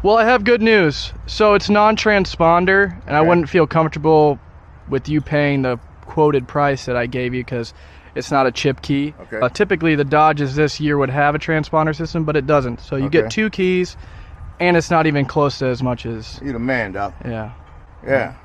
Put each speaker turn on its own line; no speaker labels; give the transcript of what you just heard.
Well, I have good news. So it's non-transponder, and I wouldn't feel comfortable with you paying the quoted price that I gave you because it's not a chip key.
Okay.
Typically, the Dodges this year would have a transponder system, but it doesn't. So you get 2 keys, and it's not even close to as much as...
You the man, Doc.
Yeah.
Yeah.